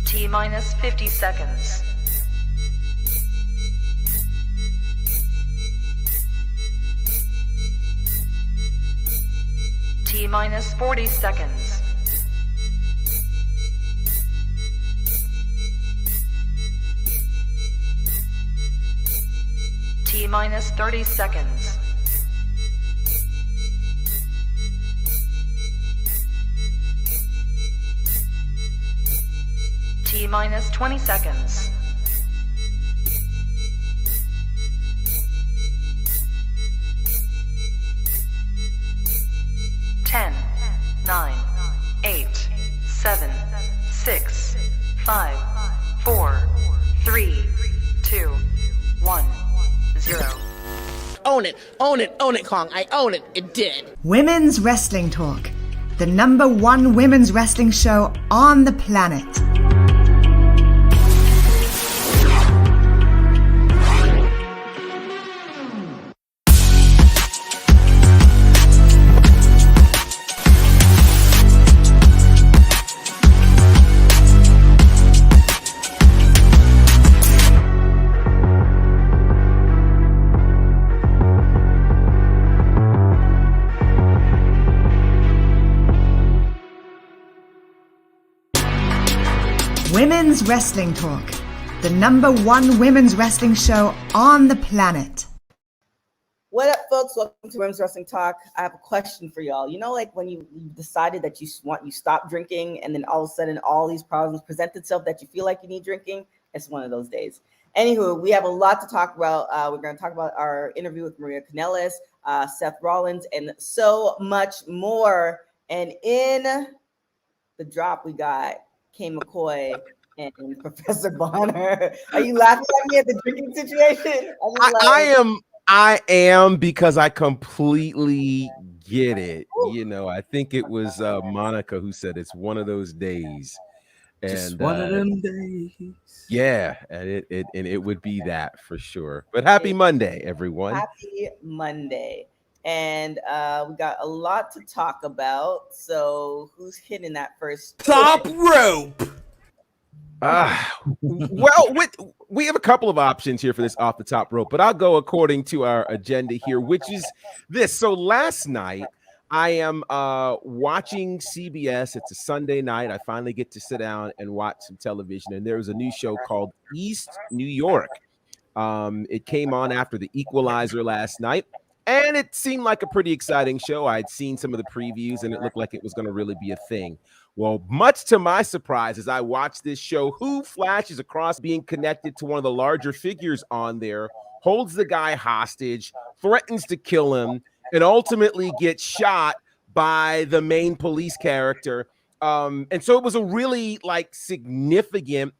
T-minus 50 seconds. T-minus 40 seconds. T-minus 30 seconds. T-minus 20 seconds. Ten, 9, 8, 7, 6, 5, 4, 3, 2, 1, 0. Own it, own it, own it, Kong. I own it. It did. Women's Wrestling Talk, the #1 women's wrestling show on the planet. Women's Wrestling Talk, the #1 women's wrestling show on the planet. What up, folks? Welcome to Women's Wrestling Talk. I have a question for y'all. You know, like when you decided that you stop drinking, and then all of a sudden all these problems present itself that you feel like you need drinking? It's one of those days. Anywho, we have a lot to talk about. We're going to talk about our interview with Maria Kanellis, Seth Rollins, and so much more. And in the drop, we got Kay McCoy and Professor Bonner. Are you laughing at me at the drinking situation? I am because I completely get it. You know, I think it was Monica who said it's one of those days. And just one of them days. Yeah, and it would be that for sure. But happy Monday, everyone. Happy Monday. And we got a lot to talk about. So who's hitting that first? Top rope. Well, we have a couple of options here for this off the top rope, but I'll go according to our agenda here, which is this. So last night, I am watching CBS. It's a Sunday night. I finally get to sit down and watch some television, and there was a new show called East New York. It came on after The Equalizer last night. And it seemed like a pretty exciting show. I'd seen some of the previews, and it looked like it was going to really be a thing. Well, much to my surprise, as I watched this show, who flashes across being connected to one of the larger figures on there, holds the guy hostage, threatens to kill him, and ultimately gets shot by the main police character. And so it was a really significant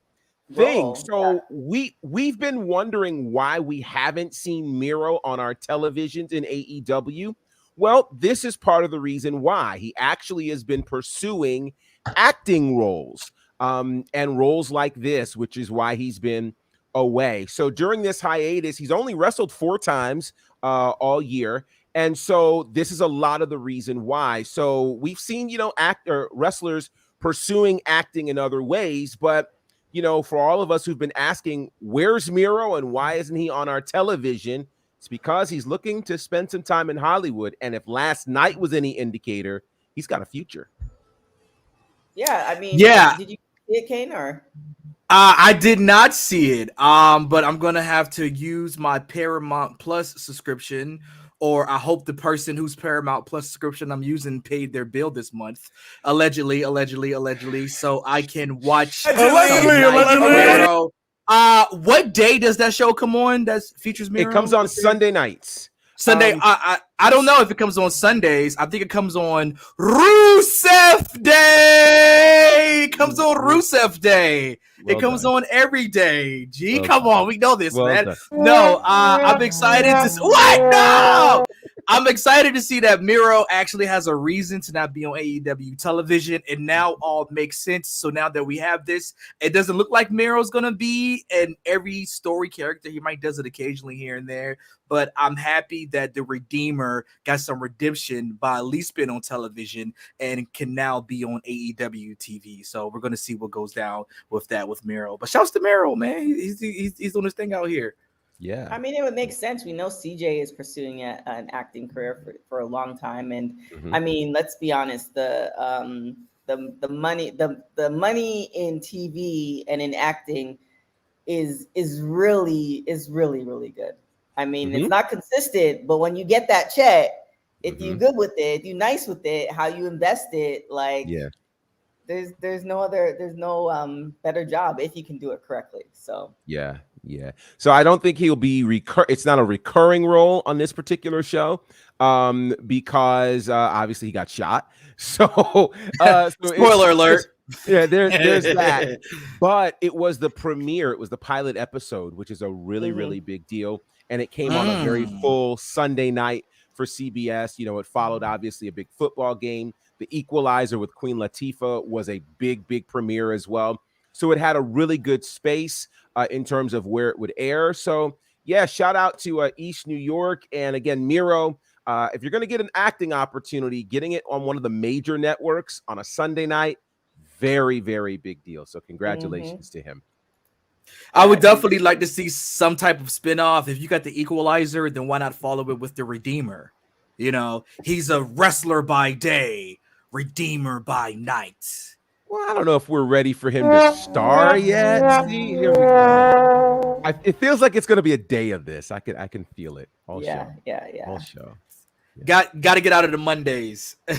thing. Whoa. So we've been wondering why we haven't seen Miro on our televisions in AEW. Well, this is part of the reason why. He actually has been pursuing acting roles and roles like this, which is why he's been away. So during this hiatus, he's only wrestled 4 times all year. And so this is a lot of the reason why. So we've seen, wrestlers pursuing acting in other ways, but for all of us who've been asking, where's Miro and why isn't he on our television? It's because he's looking to spend some time in Hollywood. And if last night was any indicator, he's got a future. Yeah, I mean, yeah. Did you see it, Kane, or? I did not see it, but I'm going to have to use my Paramount Plus subscription, or I hope the person whose Paramount Plus subscription I'm using paid their bill this month. Allegedly, so I can watch. Allegedly. What day does that show come on that features Miro? It comes on Sunday nights. Sunday. I don't know if it comes on Sundays. I think it comes on Rusev Day. It comes on Rusev Day. It comes on every day. Come on, we know this, man. Done. No, I'm excited to. What? No. I'm excited to see that Miro actually has a reason to not be on AEW television. It now all makes sense. So now that we have this, it doesn't look like Miro's going to be in every story character. He might does it occasionally here and there. But I'm happy that the Redeemer got some redemption by at least being on television and can now be on AEW TV. So we're going to see what goes down with that with Miro. But shouts to Miro, man. He's doing his thing out here. Yeah. I mean, it would make sense. We know CJ is pursuing an acting career for a long time, and I mean, let's be honest. The money in TV and in acting is really good. I mean, it's not consistent, but when you get that check, if you good with it, if you nice with it, how you invest it, like there's no better job if you can do it correctly. So yeah. So I don't think he'll be it's not a recurring role on this particular show, because obviously he got shot. So, spoiler alert. There's that. But it was the premiere. It was the pilot episode, which is a really, really big deal. And it came on a very full Sunday night for CBS. You know, it followed obviously a big football game. The Equalizer with Queen Latifah was a big premiere as well. So it had a really good space in terms of where it would air. So yeah, shout out to East New York. And again, Miro, if you're going to get an acting opportunity, getting it on one of the major networks on a Sunday night, very, very big deal. So congratulations to him. I would definitely like to see some type of spinoff. If you got the Equalizer, then why not follow it with the Redeemer? You know, he's a wrestler by day, Redeemer by night. Well, I don't know if we're ready for him to star yet. See, here we go. It feels like it's going to be a day of this. I can feel it. All show. All show. Yeah. Got to get out of the Mondays. Well,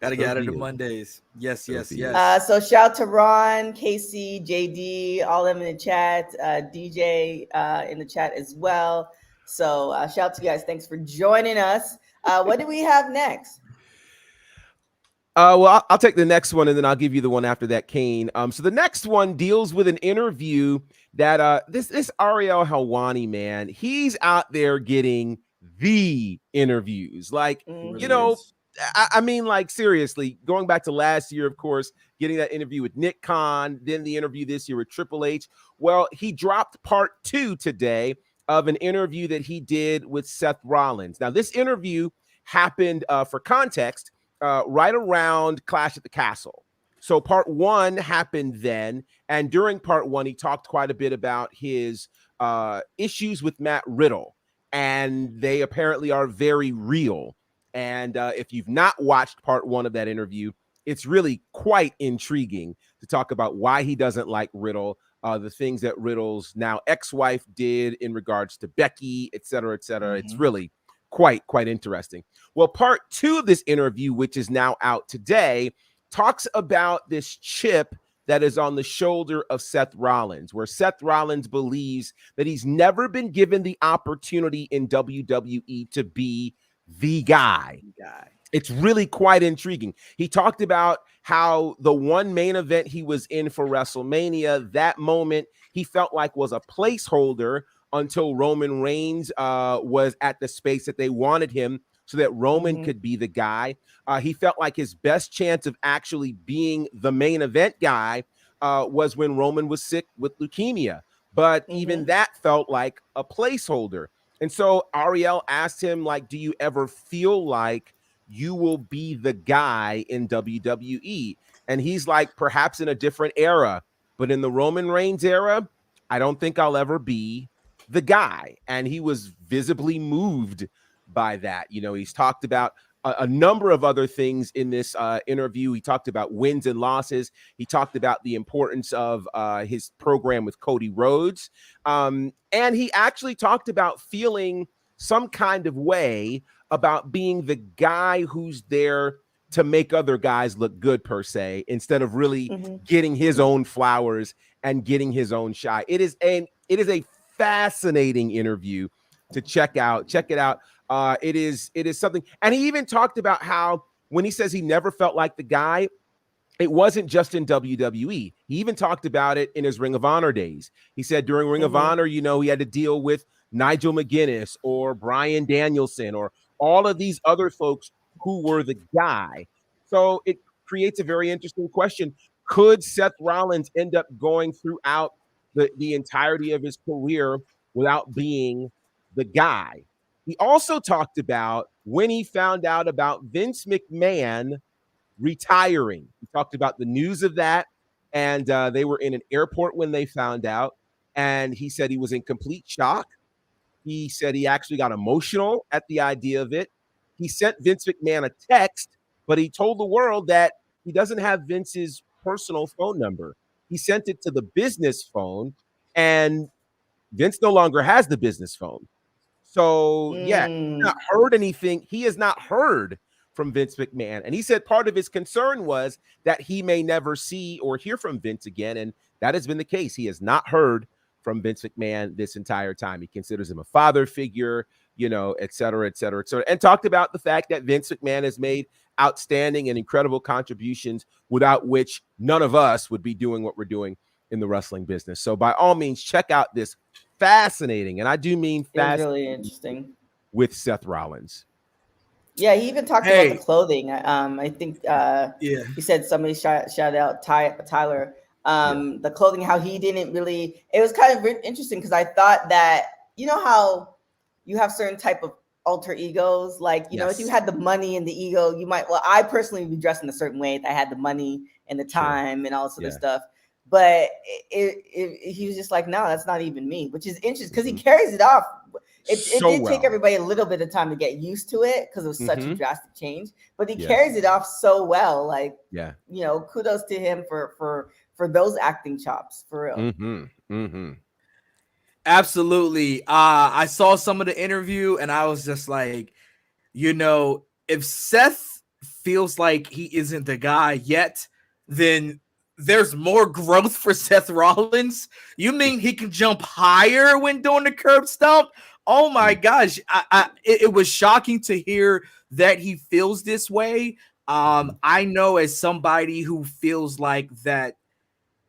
got to get out of the Mondays. Yes. So shout to Ron, Casey, JD, all of them in the chat, DJ in the chat as well. So shout to you guys. Thanks for joining us. What do we have next? Well, I'll take the next one, and then I'll give you the one after that, Kane. So the next one deals with an interview that this Ariel Helwani, man, he's out there getting the interviews. Like, you know, I mean, like, seriously, going back to last year, of course, getting that interview with Nick Khan, then the interview this year with Triple H. Well, he dropped part 2 today of an interview that he did with Seth Rollins. Now, this interview happened, for context, right around Clash at the Castle. So part 1 happened then, and during part 1, he talked quite a bit about his issues with Matt Riddle, and they apparently are very real. And if you've not watched part 1 of that interview, it's really quite intriguing to talk about why he doesn't like Riddle, the things that Riddle's now ex-wife did in regards to Becky, et cetera, et cetera. It's really quite interesting. Well, part 2 of this interview, which is now out today, talks about this chip that is on the shoulder of Seth Rollins, where Seth Rollins believes that he's never been given the opportunity in WWE to be the guy. It's really quite intriguing. He talked about how the one main event he was in for WrestleMania, that moment he felt like was a placeholder until Roman Reigns was at the space that they wanted him so that Roman could be the guy. He felt like his best chance of actually being the main event guy was when Roman was sick with leukemia. But even that felt like a placeholder. And so Ariel asked him, like, do you ever feel like you will be the guy in WWE? And he's like, perhaps in a different era, but in the Roman Reigns era, I don't think I'll ever be the guy. And he was visibly moved by that. You know, he's talked about a number of other things in this interview. He talked about wins and losses. He talked about the importance of his program with Cody Rhodes. And he actually talked about feeling some kind of way about being the guy who's there to make other guys look good, per se, instead of really getting his own flowers and getting his own shine. It is a fascinating interview to check out. Check it out. It is something. And he even talked about how when he says he never felt like the guy, it wasn't just in WWE. He even talked about it in his Ring of Honor days. He said during Ring of Honor, you know, he had to deal with Nigel McGuinness or Bryan Danielson or all of these other folks who were the guy. So it creates a very interesting question. Could Seth Rollins end up going throughout the entirety of his career without being the guy? He also talked about when he found out about Vince McMahon retiring. He talked about the news of that, and they were in an airport when they found out, and he said he was in complete shock. He said he actually got emotional at the idea of it. He sent Vince McMahon a text, but he told the world that he doesn't have Vince's personal phone number. He sent it to the business phone, and Vince no longer has the business phone. So, yeah, he's not heard anything. He has not heard from Vince McMahon. And he said part of his concern was that he may never see or hear from Vince again. And that has been the case. He has not heard from Vince McMahon this entire time. He considers him a father figure, et cetera, et cetera, et cetera. And talked about the fact that Vince McMahon has made outstanding and incredible contributions without which none of us would be doing what we're doing in the wrestling business. So by all means, check out this fascinating, and I do mean fascinating, really interesting, with Seth Rollins. Yeah, he even talked about the clothing. I think he said somebody shout out Tyler. The clothing, how he didn't really. It was kind of interesting because I thought that how you have certain type of alter egos, like if you had the money and the ego, you might. Well, I personally would be dressed in a certain way if I had the money and the time and all this other stuff. But he was just like, no, that's not even me, which is interesting because he carries it off. It did take everybody a little bit of time to get used to it because it was such a drastic change, but he carries it off so well. Like, kudos to him for those acting chops, for real. Absolutely. I saw some of the interview and I was just like, if Seth feels like he isn't the guy yet, then there's more growth for Seth Rollins. You mean he can jump higher when doing the curb stomp? Oh my gosh. It was shocking to hear that he feels this way. I know as somebody who feels like that,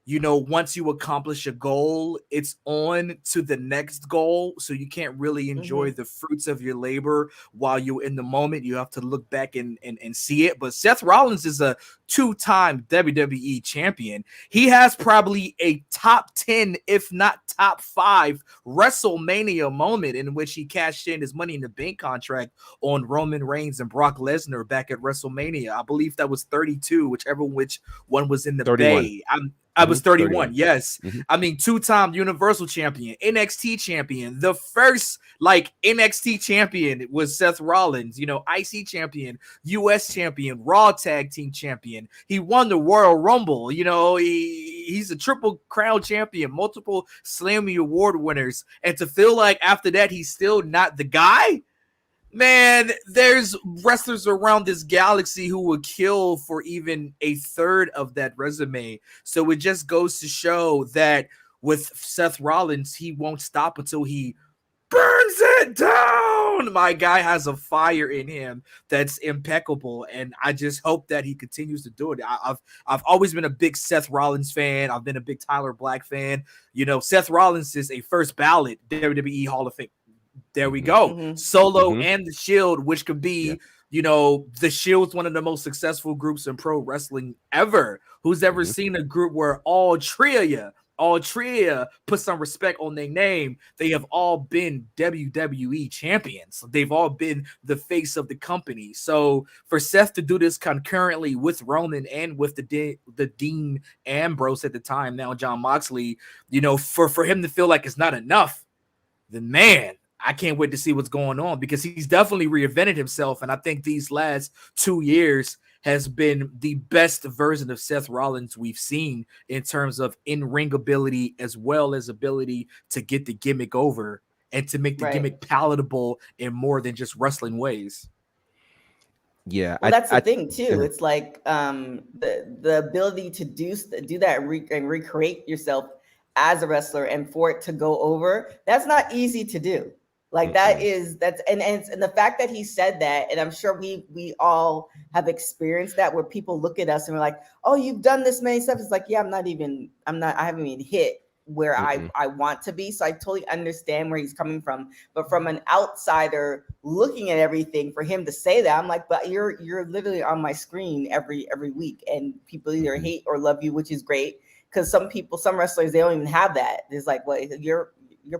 once you accomplish a goal, it's on to the next goal. So you can't really enjoy the fruits of your labor while you're in the moment. You have to look back and see it. But Seth Rollins is a 2-time WWE champion. He has probably a top 10, if not top 5 WrestleMania moment in which he cashed in his Money in the Bank contract on Roman Reigns and Brock Lesnar back at WrestleMania. I believe that was 32, which one was in the 31. Bay. I was 31. Yes. Mm-hmm. I mean, 2-time Universal Champion, NXT Champion. The first NXT Champion was Seth Rollins, IC Champion, US Champion, Raw Tag Team Champion. He won the Royal Rumble. He's a Triple Crown Champion, multiple Slammy Award winners. And to feel like after that, he's still not the guy. Man, there's wrestlers around this galaxy who would kill for even a third of that resume. So it just goes to show that with Seth Rollins, he won't stop until he burns it down. My guy has a fire in him that's impeccable, and I just hope that he continues to do it. I've always been a big Seth Rollins fan. I've been a big Tyler Black fan. Seth Rollins is a first ballot WWE Hall of Fame. There we go. Solo and the Shield, which could be, the Shield's one of the most successful groups in pro wrestling ever. Who's ever seen a group where all three put some respect on their name? They have all been WWE champions. They've all been the face of the company. So for Seth to do this concurrently with Roman and with the Dean Ambrose at the time, now John Moxley, for him to feel like it's not enough, then man, I can't wait to see what's going on because he's definitely reinvented himself. And I think these last 2 years has been the best version of Seth Rollins we've seen in terms of in-ring ability as well as ability to get the gimmick over and to make the gimmick palatable in more than just wrestling ways. Yeah, well, that's the thing too. It's like the ability to do that and recreate yourself as a wrestler and for it to go over. That's not easy to do. Like and the fact that he said that, and I'm sure we all have experienced that where people look at us and we're like, oh, you've done this many stuff. It's like, yeah, I haven't even hit where I want to be. So I totally understand where he's coming from. But from an outsider looking at everything, for him to say that, I'm like, but you're literally on my screen every week, and people either hate or love you, which is great. Because some wrestlers, they don't even have that. There's like, what, you're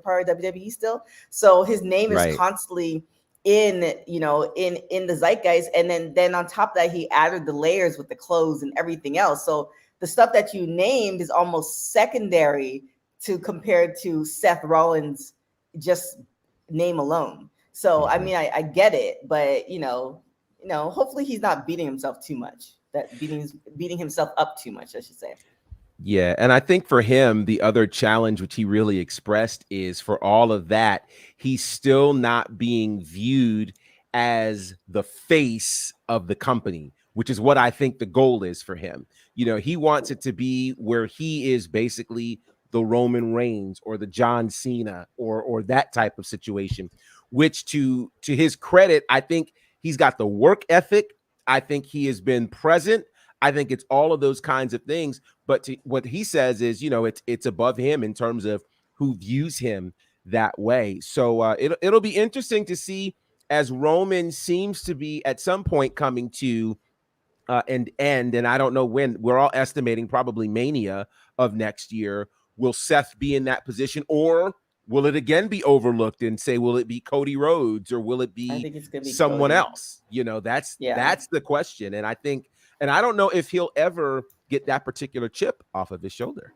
part of WWE still? So his name is constantly in the zeitgeist. And then on top of that, he added the layers with the clothes and everything else. So the stuff that you named is almost secondary to compared to Seth Rollins' just name alone. So I mean, I get it, but hopefully he's not beating himself too much. That beating himself up too much, I should say. Yeah, and I think for him, the other challenge which he really expressed is, for all of that, he's still not being viewed as the face of the company, which is what I think the goal is for him. He wants it to be where he is basically the Roman Reigns or the John Cena or that type of situation, which to his credit, I think he's got the work ethic. I think he has been present. I think it's all of those kinds of things. But what he says is, it's above him in terms of who views him that way. So it'll be interesting to see, as Roman seems to be at some point coming to an end, and I don't know when. We're all estimating probably Mania of next year. Will Seth be in that position, or will it again be overlooked and say, will it be Cody Rhodes, or will it be someone else? That's the question. And I think, and I don't know if he'll ever get that particular chip off of his shoulder.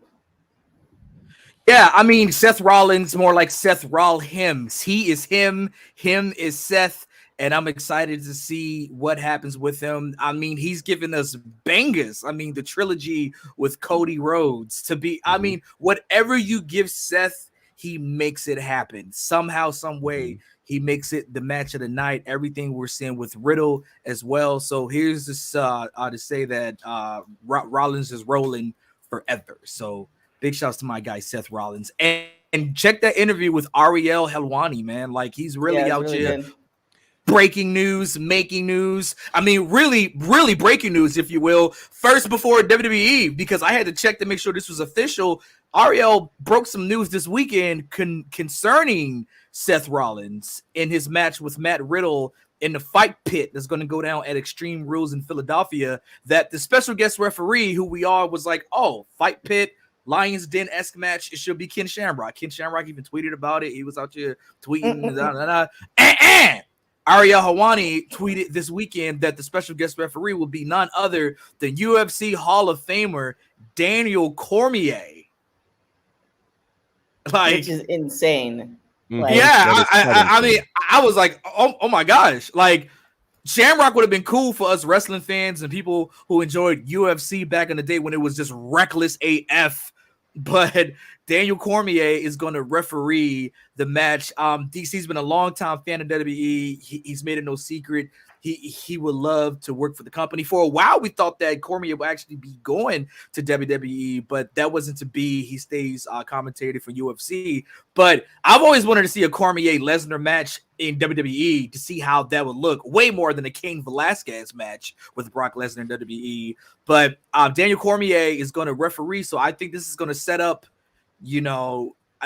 Yeah, I mean, Seth Rollins, more like Seth Roll-hims. He is him. Him is Seth. And I'm excited to see what happens with him. I mean, he's given us bangers. I mean, the trilogy with Cody Rhodes to be, I mean, whatever you give Seth, he makes it happen. Somehow, some way, he makes it the match of the night. Everything we're seeing with Riddle as well. So here's this to say that Rollins is rolling forever. So big shouts to my guy, Seth Rollins. And check that interview with Ariel Helwani, man. Like, he's really out here. Good. Breaking news, making news. I mean, really, really breaking news, if you will. First before WWE, because I had to check to make sure this was official. Ariel broke some news this weekend concerning Seth Rollins in his match with Matt Riddle in the fight pit that's going to go down at Extreme Rules in Philadelphia, that the special guest referee, who we all was like, oh, fight pit, Lions Den-esque match, it should be Ken Shamrock. Ken Shamrock even tweeted about it. He was out here tweeting. Ariel Helwani tweeted this weekend that the special guest referee will be none other than UFC Hall of Famer Daniel Cormier. Which is insane. Like, yeah, I mean, I was like, oh my gosh. Like, Shamrock would have been cool for us wrestling fans and people who enjoyed UFC back in the day when it was just reckless AF. But Daniel Cormier is going to referee the match. DC's been a long-time fan of WWE. He's made it no secret. He would love to work for the company. For a while, we thought that Cormier would actually be going to WWE, but that wasn't to be. He stays commentator for UFC. But I've always wanted to see a Cormier-Lesnar match in WWE to see how that would look, way more than a Cain Velasquez match with Brock Lesnar in WWE. But Daniel Cormier is going to referee, so I think this is going to set up,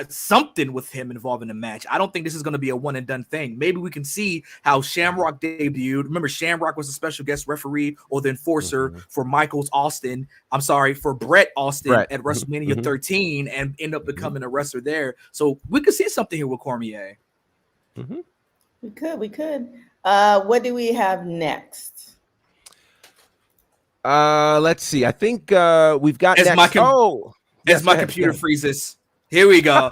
something with him involved in the match. I don't think this is going to be a one and done thing. Maybe we can see how Shamrock debuted. Remember, Shamrock was a special guest referee or the enforcer for for Brett Austin at WrestleMania 13 and end up becoming a wrestler there. So we could see something here with Cormier. We could. What do we have next? Let's see. I think we've got as next. My computer freezes. Here we go.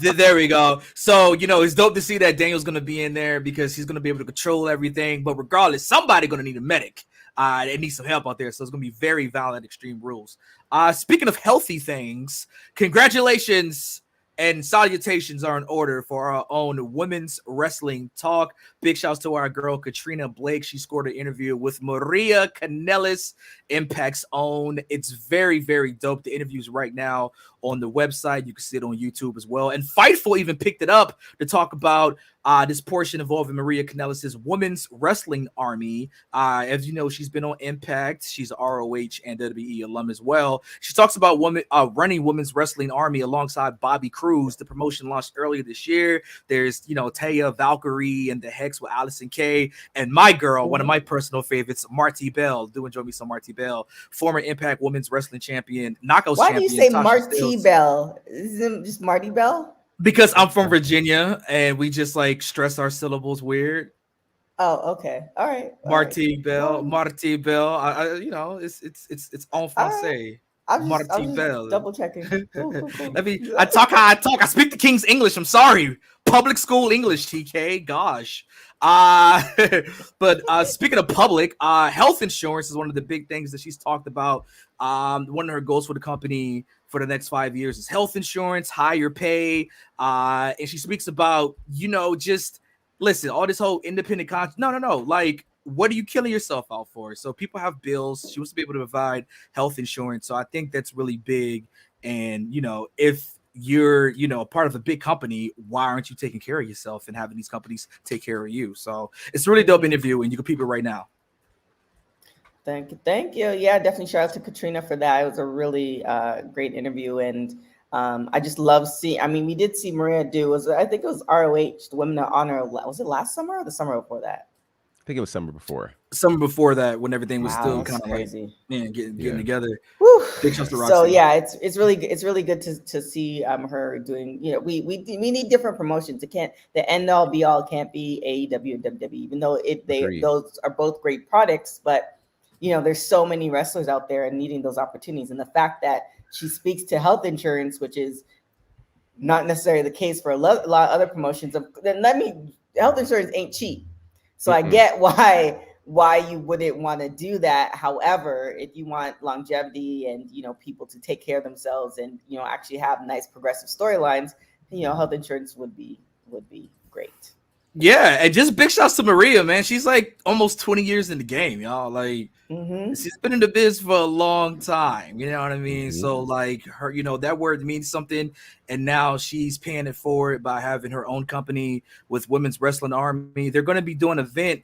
There we go. So, it's dope to see that Daniel's going to be in there because he's going to be able to control everything. But regardless, somebody's going to need a medic. They need some help out there. So it's going to be very valid Extreme Rules. Speaking of healthy things, congratulations and salutations are in order for our own women's wrestling talk. Big shouts to our girl, Katrina Blake. She scored an interview with Maria Kanellis, Impact's own. It's very, very dope. The interview's right now on the website. You can see it on YouTube as well. And Fightful even picked it up to talk about This portion involving Maria Kanellis' women's wrestling army. As you know, she's been on Impact. She's an ROH and WWE alum as well. She talks about running women's wrestling army alongside Bobby Cruz. The promotion launched earlier this year. There's, Taya, Valkyrie, and the Hex with Allison Kay, and my girl, one of my personal favorites, Marti Bell. Do enjoy me some Marti Bell, former Impact Women's Wrestling Champion, Knockouts Why champion. Why do you say Tasha Marti Steelz. Bell? Isn't it just Marty Bell? Because I'm from Virginia and we just like stress our syllables weird. Oh, okay. All right. Marti Bell, Marti Bell. It's en français. I'm Marti just Bell. double checking. Cool. I talk how I talk. I speak the King's English. I'm sorry. Public school English, TK. Gosh. But speaking of public, health insurance is one of the big things that she's talked about. One of her goals for the company for the next 5 years is health insurance, higher pay. And she speaks about, just listen, all this whole independent no. Like, what are you killing yourself out for? So people have bills. She wants to be able to provide health insurance. So I think that's really big. And, if you're, a part of a big company, why aren't you taking care of yourself and having these companies take care of you? So it's a really dope interview, and you can peep it right now. Thank you. Yeah, definitely shout out to Katrina for that. It was a really great interview, and I just love seeing. I mean, we did see Maria do. I think it was ROH, the Women of Honor. Was it last summer or the summer before that? I think it was summer before. Summer before that, when everything was still kind of crazy, getting together. Woo. Big shouts to Roxy. So yeah, it's really good to see her doing. We need different promotions. It can't, the end all be all can't be AEW and WWE, even though those are both great products, but there's so many wrestlers out there and needing those opportunities. And the fact that she speaks to health insurance, which is not necessarily the case for a lot of other promotions, health insurance ain't cheap. So I get why you wouldn't want to do that. However, if you want longevity and, people to take care of themselves and, actually have nice progressive storylines, health insurance would be great. Yeah, and just big shouts to Maria, man. She's like almost 20 years in the game, y'all. Like, she's been in the biz for a long time. You know what I mean? So, like, her, that word means something, and now she's paying it forward by having her own company with Women's Wrestling Army. They're going to be doing an event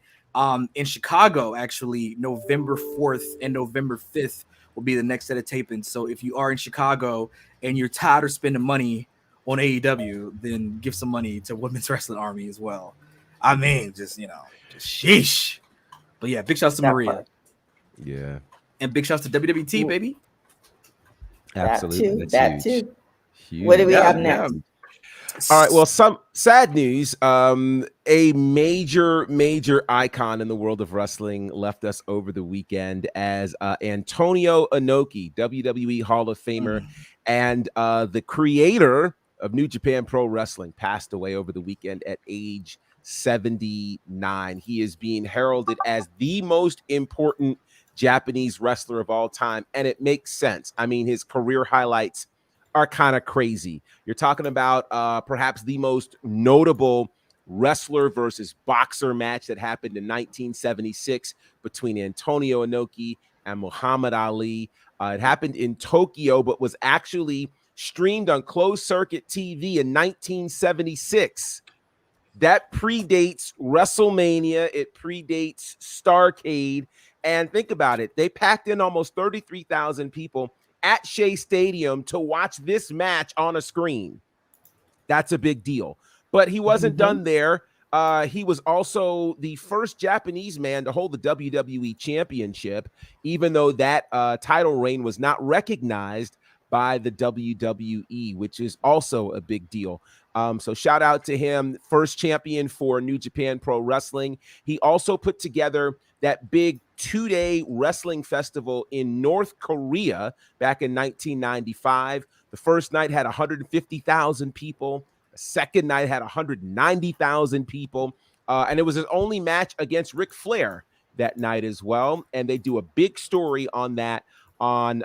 in Chicago, actually, November 4th and November 5th will be the next set of tapings. So, if you are in Chicago and you're tired of spending money on AEW, then give some money to Women's Wrestling Army as well. I mean, just sheesh. But yeah, big shouts to Maria. Part. Yeah. And big shouts to WWT, baby. Absolutely. That too. Huge. What do we have next? All right. Well, some sad news. A major icon in the world of wrestling left us over the weekend as Antonio Inoki, WWE Hall of Famer, and the creator of New Japan Pro Wrestling, passed away over the weekend at age 79. He is being heralded as the most important Japanese wrestler of all time, and it makes sense. I mean, his career highlights are kind of crazy. You're talking about perhaps the most notable wrestler versus boxer match that happened in 1976 between Antonio Inoki and Muhammad Ali. It happened in Tokyo, but was actually streamed on closed circuit TV in 1976. That predates WrestleMania. It predates Starrcade. And think about it. They packed in almost 33,000 people at Shea Stadium to watch this match on a screen. That's a big deal. But he wasn't done there. He was also the first Japanese man to hold the WWE Championship, even though that title reign was not recognized by the WWE, which is also a big deal. So shout out to him, first champion for New Japan Pro Wrestling. He also put together that big 2-day wrestling festival in North Korea back in 1995. The first night had 150,000 people. The second night had 190,000 people. And it was his only match against Ric Flair that night as well. And they do a big story on that on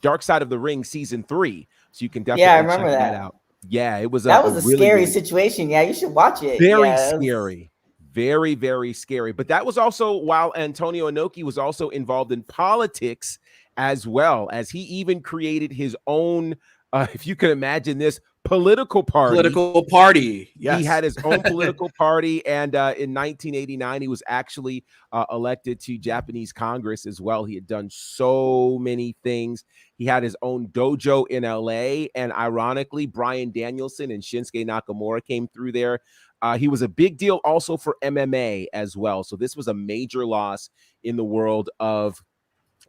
Dark Side of the Ring Season 3. So you can definitely check that out. Yeah, it was that was a really scary situation. Yeah, you should watch it. Very scary. Very, very scary. But that was also while Antonio Inoki was also involved in politics as well, as he even created his own, if you can imagine this, political party. Political party. Yes. He had his own political party, and in 1989, he was actually elected to Japanese Congress as well. He had done so many things. He had his own dojo in LA, and ironically, Bryan Danielson and Shinsuke Nakamura came through there. He was a big deal also for MMA as well. So this was a major loss in the world of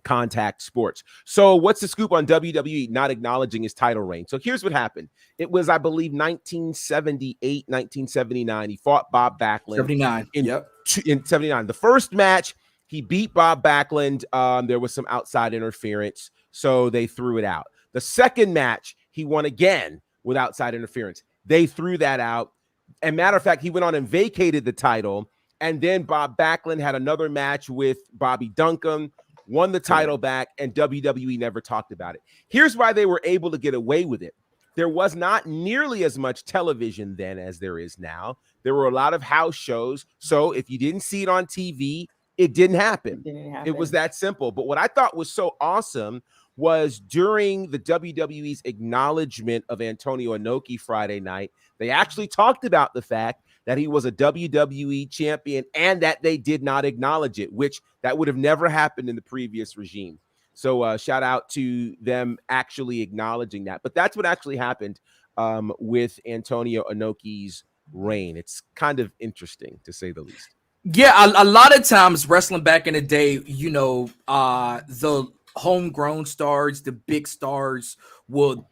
contact sports. So what's the scoop on WWE not acknowledging his title reign? So here's what happened. It was, I believe, 1978, 1979. He fought Bob Backlund. 79. In 79. The first match, he beat Bob Backlund. There was some outside interference, so they threw it out. The second match, he won again with outside interference. They threw that out. And matter of fact, he went on and vacated the title. And then Bob Backlund had another match with Bobby Duncan, won the title back, and WWE never talked about it. Here's why they were able to get away with it. There was not nearly as much television then as there is now. There were a lot of house shows. So if you didn't see it on TV, it didn't happen. It was that simple. But what I thought was so awesome was during the WWE's acknowledgement of Antonio Inoki Friday night, they actually talked about the fact that he was a WWE champion and that they did not acknowledge it, which that would have never happened in the previous regime. So shout out to them actually acknowledging that. But that's what actually happened with Antonio Inoki's reign. It's kind of interesting, to say the least. Yeah, a lot of times wrestling back in the day, you know, the homegrown stars, the big stars would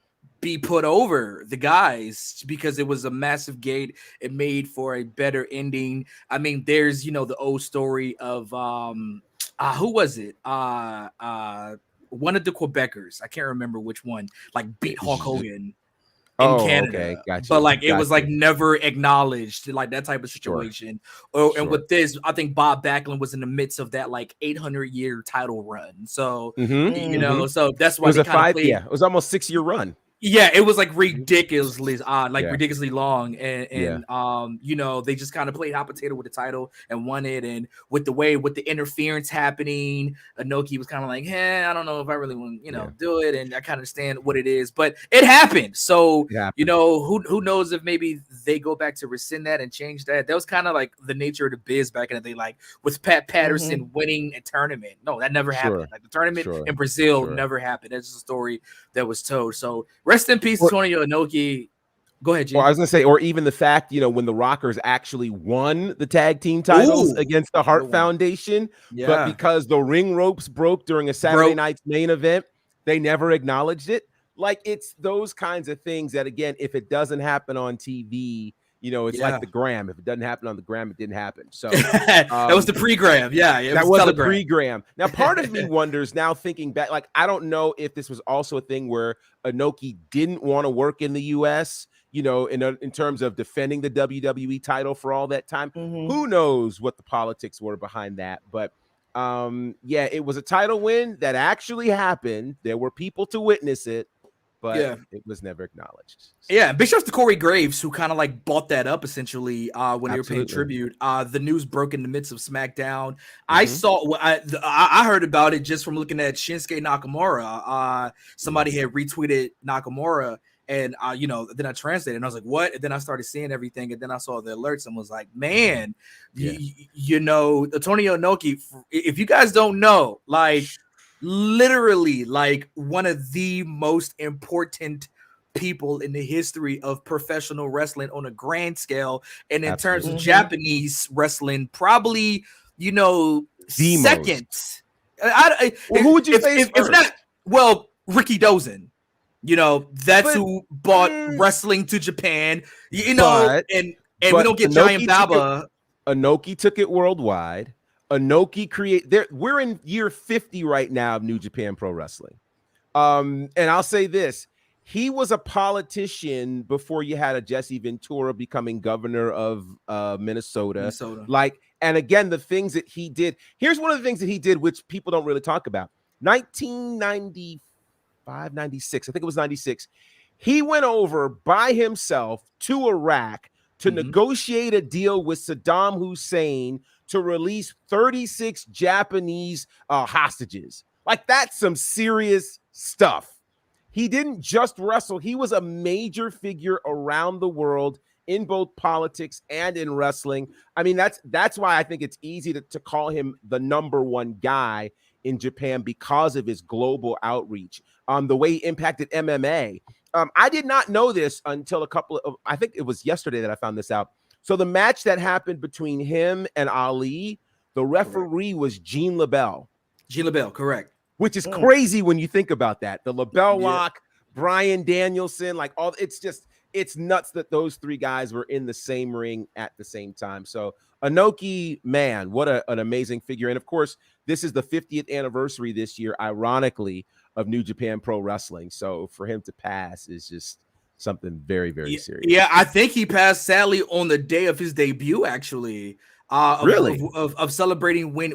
be put over the guys because it was a massive gate. It made for a better ending. I mean, there's, you know, the old story of who was it? One of the Quebecers. I can't remember which one, like beat Hulk Hogan in Canada. Okay, gotcha. But like it was like never acknowledged, like that type of situation. And with this, I think Bob Backlund was in the midst of that like 800-year title run. So you know, so that's why it was it was almost 6-year run. Yeah, it was like ridiculously ridiculously long, and you know, they just kind of played hot potato with the title and won it. And with the interference happening, Inoki was kind of like, I don't know if I really want do it, and I kind of understand what it is, but it happened. So you know, who knows if maybe they go back to rescind that and change that. That was kind of like the nature of the biz back in the day, like with Pat Patterson winning a tournament. No, that never happened. Like the tournament in Brazil never happened. That's just a story that was told. So rest in peace, Antonio Inoki. Go ahead, Jim. Well, I was going to say, or even the fact, you know, when the Rockers actually won the tag team titles against the Hart Foundation, but because the ring ropes broke during a Saturday night's main event, they never acknowledged it. Like, it's those kinds of things that, again, if it doesn't happen on TV, you know, it's like the gram. If it doesn't happen on the gram, it didn't happen. So that was the pre-gram. Yeah, that was the pre-gram. Now, part of me wonders now, thinking back, like, I don't know if this was also a thing where Inoki didn't want to work in the U.S., you know, in terms of defending the WWE title for all that time. Who knows what the politics were behind that? But yeah, it was a title win that actually happened. There were people to witness it, but it was never acknowledged. So. Yeah, big shouts to Corey Graves, who kind of like bought that up essentially when they were paying tribute. The news broke in the midst of SmackDown. I heard about it just from looking at Shinsuke Nakamura. Somebody had retweeted Nakamura, and you know, then I translated and I was like, what? And then I started seeing everything, and then I saw the alerts and was like, man, you know, Antonio Inoki, if you guys don't know, like literally like one of the most important people in the history of professional wrestling on a grand scale, and in terms of Japanese wrestling, probably, you know, the second. Who would you say if not? Well, Ricky Dozen. You know, that's who brought wrestling to Japan. You know, and we don't get Giant Baba. Inoki took it worldwide. Inoki we're in year 50 right now of New Japan Pro Wrestling. And I'll say this. He was a politician before you had a Jesse Ventura becoming governor of Minnesota. Like, and again, the things that he did. Here's one of the things that he did, which people don't really talk about. 1995, 96, I think it was 96. He went over by himself to Iraq to negotiate a deal with Saddam Hussein to release 36 Japanese hostages. Like, that's some serious stuff. he didn't just wrestle. He was a major figure around the world in both politics and in wrestling. I mean, that's why I think it's easy to call him the number one guy in Japan because of his global outreach. The way he impacted MMA. I did not know this until I think it was yesterday that I found this out. So the match that happened between him and Ali, the referee was Gene LaBelle. Gene LaBelle, correct. Which is crazy when you think about that. The LaBelle lock, Bryan Danielson, like all, it's nuts that those three guys were in the same ring at the same time. So Inoki, man, what an amazing figure. And of course, this is the 50th anniversary this year, ironically, of New Japan Pro Wrestling. So for him to pass is just something very, very serious. Yeah, I think he passed sadly on the day of his debut, actually. Really? Of celebrating when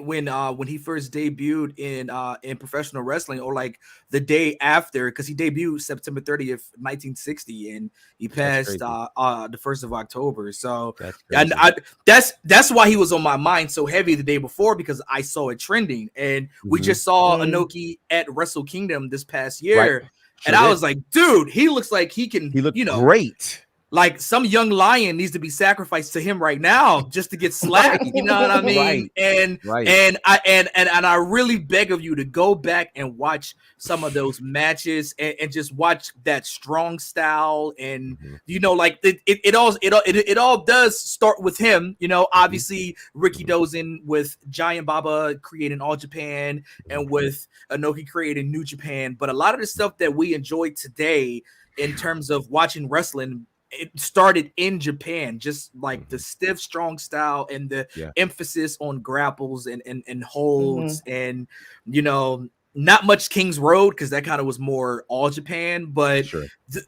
he first debuted in professional wrestling, or like the day after, because he debuted September 30th, 1960, and he passed the 1st of October. So that's why he was on my mind so heavy the day before, because I saw it trending, and we just saw Inoki at Wrestle Kingdom this past year, and I was like, dude, he looks like he can. He looked great. Like some young lion needs to be sacrificed to him right now just to get slapped. You know what I mean? And I really beg of you to go back and watch some of those matches and just watch that strong style. And you know, like it all does start with him. You know, obviously Ricky Dozen with Giant Baba creating All Japan and with Inoki creating New Japan. But a lot of the stuff that we enjoy today in terms of watching wrestling, it started in Japan, just like the stiff, strong style and the emphasis on grapples and holds, and you know, not much King's Road, because that kind of was more All Japan, but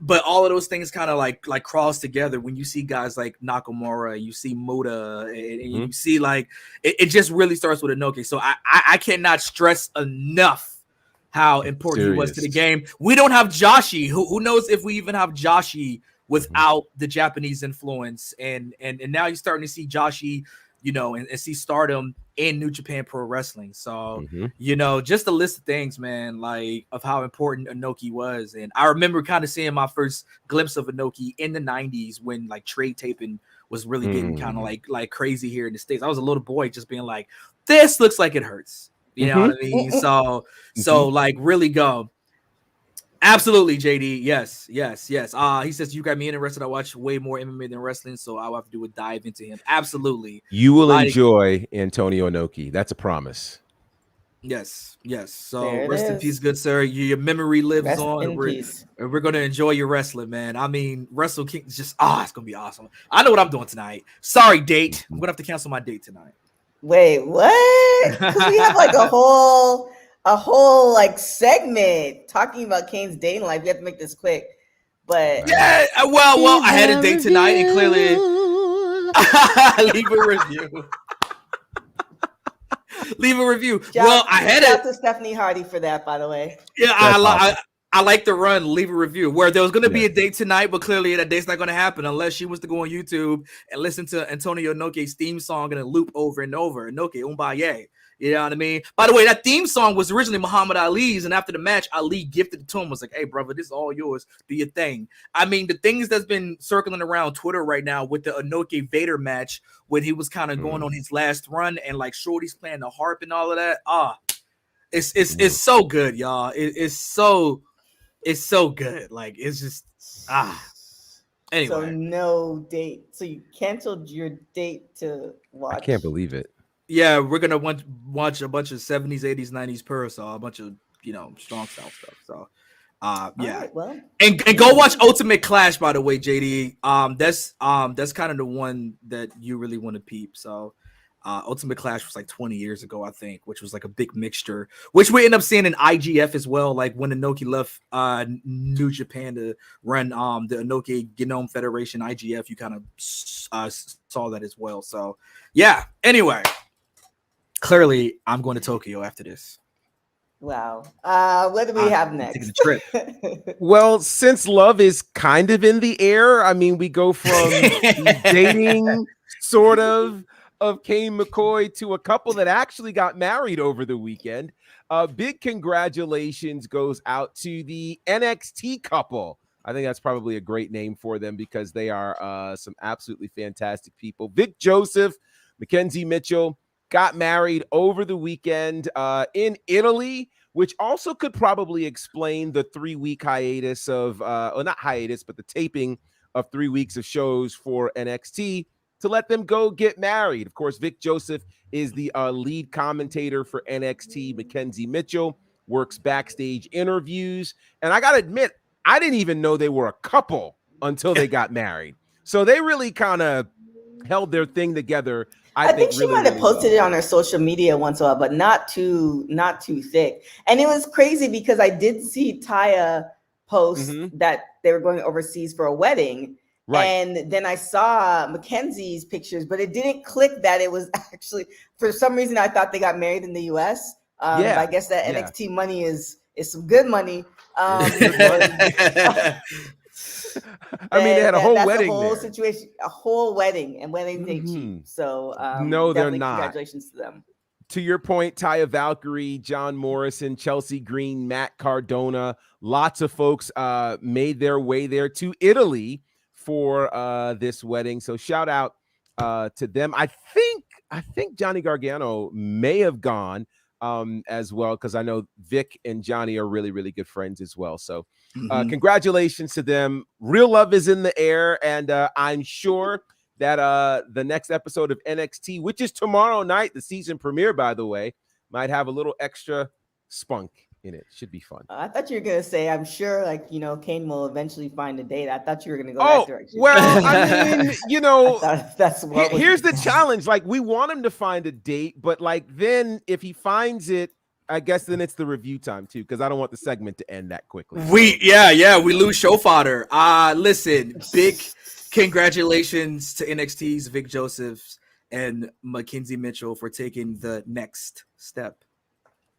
but all of those things kind of like cross together when you see guys like Nakamura, you see Muda, and you see like it just really starts with Inoki. So I cannot stress enough how important he was to the game. We don't have Joshi. Who knows if we even have Joshi without the Japanese influence, and now you're starting to see Joshi, you know, and see stardom in New Japan Pro Wrestling. So you know, just a list of things, man, like of how important Inoki was. And I remember kind of seeing my first glimpse of Inoki in the 90s when like trade taping was really getting kind of like crazy here in the States. I was a little boy just being like, this looks like it hurts, you know what I mean? So like really go. Absolutely, JD. Yes. He says, you got me interested. I watch way more MMA than wrestling, so I'll have to do a dive into him. Absolutely. You will enjoy Antonio Inoki. That's a promise. Yes. So rest in peace, good sir. Your memory lives on. We're going to enjoy your wrestling, man. I mean, Wrestle King is just, it's going to be awesome. I know what I'm doing tonight. Sorry, date. I'm going to have to cancel my date tonight. Wait, what? Because we have like a whole like segment talking about Kane's dating life. We have to make this quick, but yeah. Well, I had a date tonight, and clearly leave a review. Leave a review. I had it. Shout out to Stephanie Hardy for that, by the way. Yeah, I like the run. Leave a review. Where there was going to be a date tonight, but clearly that date's not going to happen unless she was to go on YouTube and listen to Antonio Inoki's theme song in a loop over and over. Inoki Umbaye. You know what I mean? By the way, that theme song was originally Muhammad Ali's, and after the match, Ali gifted it to him. Was like, "Hey, brother, this is all yours. Do your thing." I mean, the things that's been circling around Twitter right now with the Inoki Vader match, when he was kind of going on his last run, and like Shorty's playing the harp and all of that. It's so good, y'all. It's so good. Like it's just Anyway, so no date. So you canceled your date to watch. I can't believe it. Yeah, we're gonna watch a bunch of 70s, 80s, 90s Parasol, a bunch of strong style stuff. So yeah. Right, well, and go watch Ultimate Clash, by the way, JD. That's kind of the one that you really want to peep. So Ultimate Clash was like 20 years ago, I think, which was like a big mixture, which we end up seeing in IGF as well. Like when Inoki left New Japan to run the Inoki Genome Federation IGF, you kind of saw that as well. So yeah. Anyway. Clearly, I'm going to Tokyo after this. Wow. What do we have next? Taking a trip. Well, since love is kind of in the air, I mean, we go from dating sort of Kane McCoy to a couple that actually got married over the weekend. Big congratulations goes out to the NXT couple. I think that's probably a great name for them because they are some absolutely fantastic people. Vic Joseph, McKenzie Mitchell got married over the weekend in Italy, which also could probably explain the 3-week hiatus of, well, not hiatus, but the taping of 3 weeks of shows for NXT to let them go get married. Of course, Vic Joseph is the lead commentator for NXT. McKenzie Mitchell works backstage interviews. And I got to admit, I didn't even know they were a couple until they got married. So they really kind of held their thing together. I think she really, might have really posted it on her social media once in a while, but not too thick. And it was crazy because I did see Taya post that they were going overseas for a wedding. Right. And then I saw Mackenzie's pictures, but it didn't click that it was actually, for some reason, I thought they got married in the US. I guess that NXT money is some good money. I mean, they had a whole wedding. A whole situation, a whole wedding, and weddings ain't cheap. So no, they're not. Congratulations to them. To your point, Taya Valkyrie, John Morrison, Chelsea Green, Matt Cardona, lots of folks made their way there to Italy for this wedding. So shout out to them. I think Johnny Gargano may have gone as well, because I know Vic and Johnny are really, really good friends as well. So congratulations to them. Real love is in the air, and I'm sure that the next episode of NXT, which is tomorrow night, the season premiere, by the way, might have a little extra spunk in it. Should be fun. I thought you were gonna say, I'm sure, like, Kane will eventually find a date. I thought you were gonna go that direction. Well, I mean, that's what here's the challenge. Like, we want him to find a date, but like, then if he finds it, I guess then it's the review time too, because I don't want the segment to end that quickly. We lose show fodder. Listen, big congratulations to NXT's Vic Josephs and McKenzie Mitchell for taking the next step.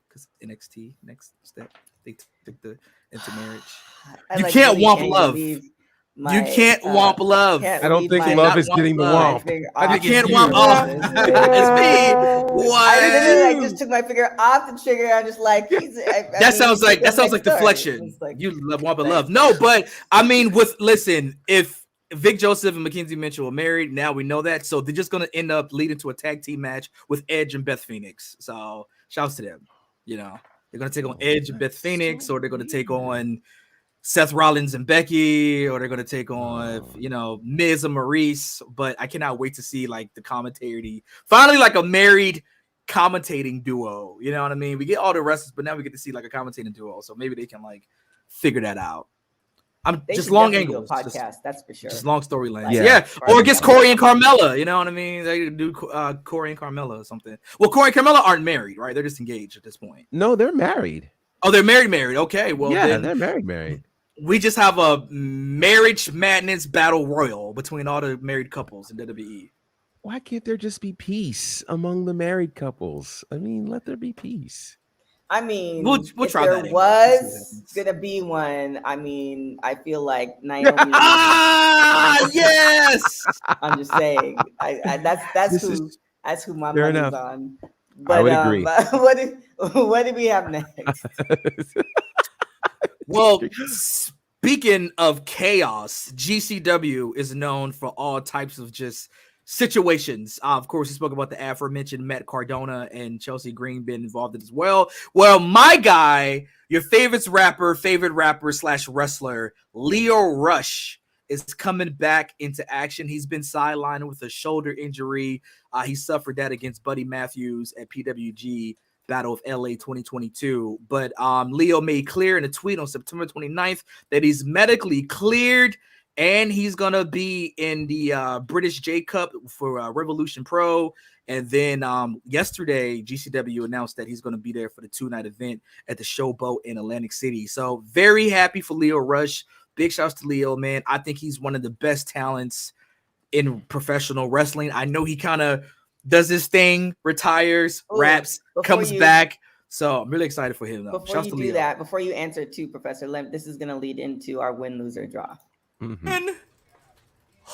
Because NXT next step, they took the into marriage. You can't womp love. You can't womp love. I don't think love is getting the womp. I can't womp off. It's me. What? I just took my finger off the trigger. I'm just like, that sounds like deflection. Like, you love womp love. No, but I mean, if Vic Joseph and McKenzie Mitchell are married, now we know that. So they're just gonna end up leading to a tag team match with Edge and Beth Phoenix. So shouts to them. They're gonna take on Edge and Beth Phoenix, or they're gonna take on Seth Rollins and Becky, or they're going to take on, Miz and Maurice. But I cannot wait to see, like, the commentary. Finally, like, a married commentating duo. You know what I mean? We get all the wrestlers, but now we get to see, like, a commentating duo. So maybe they can, like, figure that out. Just long angles. Podcast, that's for sure. Just long storylines. Yeah. Or against Corey and Carmella. You know what I mean? They do Corey and Carmella or something. Well, Corey and Carmella aren't married, right? They're just engaged at this point. No, they're married. Oh, they're married. Okay. Well, yeah, they're married. We just have a marriage madness battle royal between all the married couples in WWE. Why can't there just be peace among the married couples? I mean, let there be peace. I mean, we'll try that. There was gonna be one. I mean, I feel like Naomi. Yes. I'm just saying. That's who my money's on. But, I would agree. What do we have next? Well, speaking of chaos, GCW is known for all types of just situations. Of course, we spoke about the aforementioned Matt Cardona and Chelsea Green being involved in as well. Well, my guy, your favorite rapper / wrestler, Lio Rush, is coming back into action. He's been sidelined with a shoulder injury. He suffered that against Buddy Matthews at PWG Battle of LA 2022. But Leo made clear in a tweet on September 29th that he's medically cleared and he's going to be in the British J Cup for Revolution Pro. And then yesterday, GCW announced that he's going to be there for the 2-night event at the Showboat in Atlantic City. So very happy for Lio Rush. Big shouts to Leo, man. I think he's one of the best talents in professional wrestling. I know he kind of does this thing, retires, raps, comes back. So I'm really excited for him, though. Before you do that, before you answer to Professor Lim, this is going to lead into our win, lose, or draw. Win,